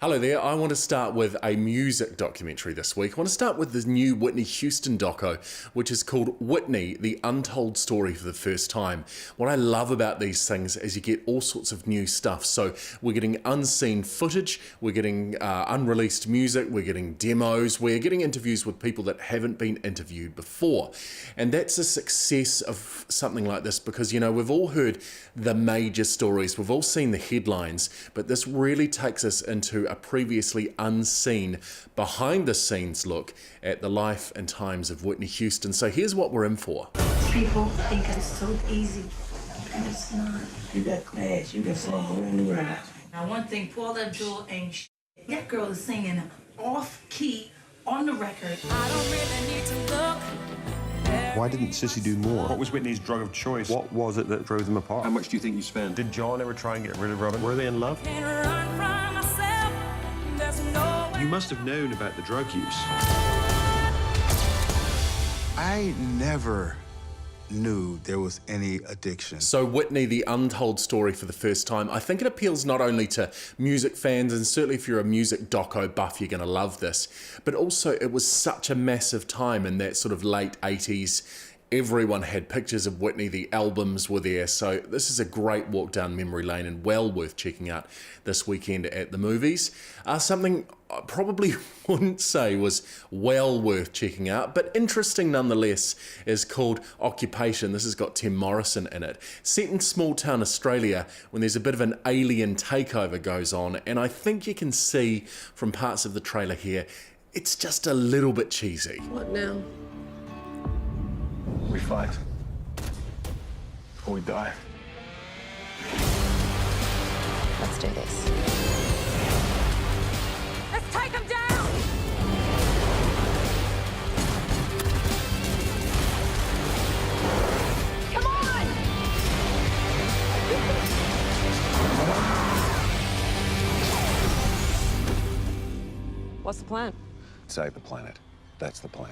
Hello there, I want to start with a music documentary this week. I want to start with this new Whitney Houston doco, which is called Whitney, the Untold Story for the First Time. What I love about these things is you get all sorts of new stuff. So we're getting unseen footage, we're getting unreleased music, we're getting demos, we're getting interviews with people that haven't been interviewed before. And that's a success of something like this because, you know, we've all heard the major stories, we've all seen the headlines, but this really takes us into a previously unseen, behind-the-scenes look at the life and times of Whitney Houston. So here's what we're in for. People think it's so easy, and it's not. You got class, you got something around. Now, one thing, Paula Abdul ain't shit. That girl is singing off-key on the record. I don't really need to look. Why didn't Sissy do more? What was Whitney's drug of choice? What was it that drove them apart? How much do you think you spent? Did John ever try and get rid of Robin? Were they in love? Can't run from myself. There's no way. You must have known about the drug use. I never knew there was any addiction. So Whitney, the Untold Story for the first time. I think it appeals not only to music fans, and certainly if you're a music doco buff, you're going to love this, but also it was such a massive time in that sort of late 80s. Everyone had pictures of Whitney, the albums were there, so this is a great walk down memory lane and well worth checking out this weekend at the movies. Something I probably wouldn't say was well worth checking out, but interesting nonetheless, is called Occupation. This has got Tim Morrison in it. Set in small town Australia when there's a bit of an alien takeover goes on, and I think you can see from parts of the trailer here, it's just a little bit cheesy. What now? We fight. Or we die. Let's do this. Let's take him down. Come on. What's the plan? Save the planet. That's the plan.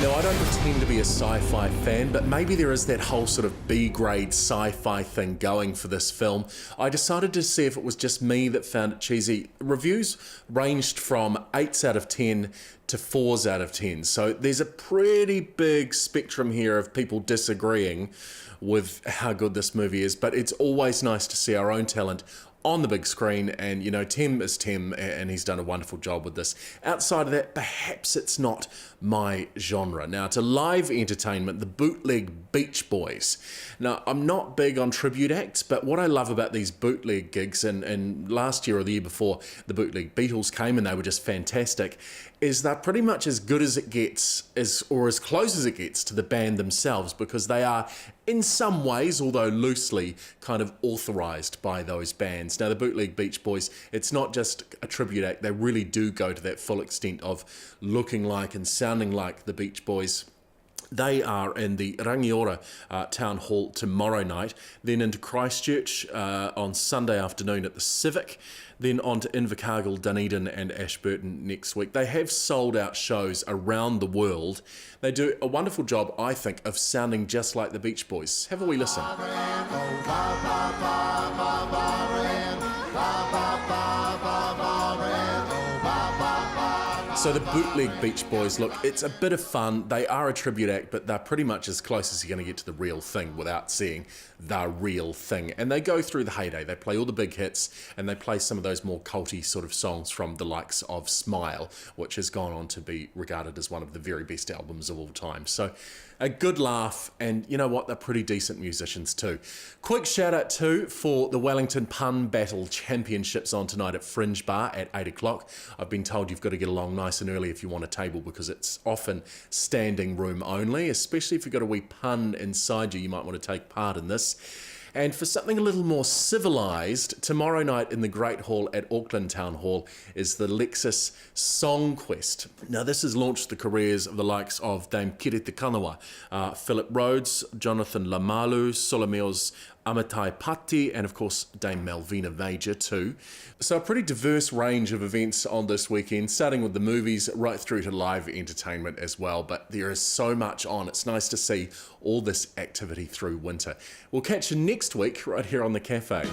Now, I don't pretend to be a sci-fi fan, but maybe there is that whole sort of B-grade sci-fi thing going for this film. I decided to see if it was just me that found it cheesy. Reviews ranged from 8s out of 10 to 4s out of 10. So there's a pretty big spectrum here of people disagreeing with how good this movie is, but it's always nice to see our own talent on the big screen, and you know, Tim is Tim and he's done a wonderful job with this. Outside of that, perhaps it's not my genre. Now, to live entertainment, the Bootleg Beach Boys. Now, I'm not big on tribute acts, but what I love about these bootleg gigs, and last year or the year before, the Bootleg Beatles came and they were just fantastic, is they're pretty much as good as it gets, or as close as it gets to the band themselves, because they are in some ways, although loosely, kind of authorized by those bands. Now, the Bootleg Beach Boys, it's not just a tribute act, they really do go to that full extent of looking like and sounding like the Beach Boys. They are in the Rangiora Town Hall tomorrow night, then into Christchurch on Sunday afternoon at the Civic, then on to Invercargill, Dunedin and Ashburton next week. They have sold out shows around the world. They do a wonderful job, I think, of sounding just like the Beach Boys. Have a wee listen. So the Bootleg Beach Boys, look, it's a bit of fun. They are a tribute act, but they're pretty much as close as you're going to get to the real thing without seeing the real thing. And they go through the heyday. They play all the big hits, and they play some of those more culty sort of songs from the likes of Smile, which has gone on to be regarded as one of the very best albums of all time. So a good laugh, and you know what, they're pretty decent musicians too. Quick shout out too for the Wellington Pun Battle Championships on tonight at Fringe Bar at 8 o'clock. I've been told you've got to get along nice and early if you want a table, because it's often standing room only, especially if you've got a wee pun inside you, you might want to take part in this. And for something a little more civilised, tomorrow night in the Great Hall at Auckland Town Hall is the Lexus Song Quest. Now, this has launched the careers of the likes of Dame Kiri Te Kanawa, Philip Rhodes, Jonathan Lamalu, Solomil's Amitai Patti, and of course Dame Malvina Major too. So a pretty diverse range of events on this weekend, starting with the movies right through to live entertainment as well, but there is so much on. It's nice to see all this activity through winter. We'll catch you next week right here on The Cafe.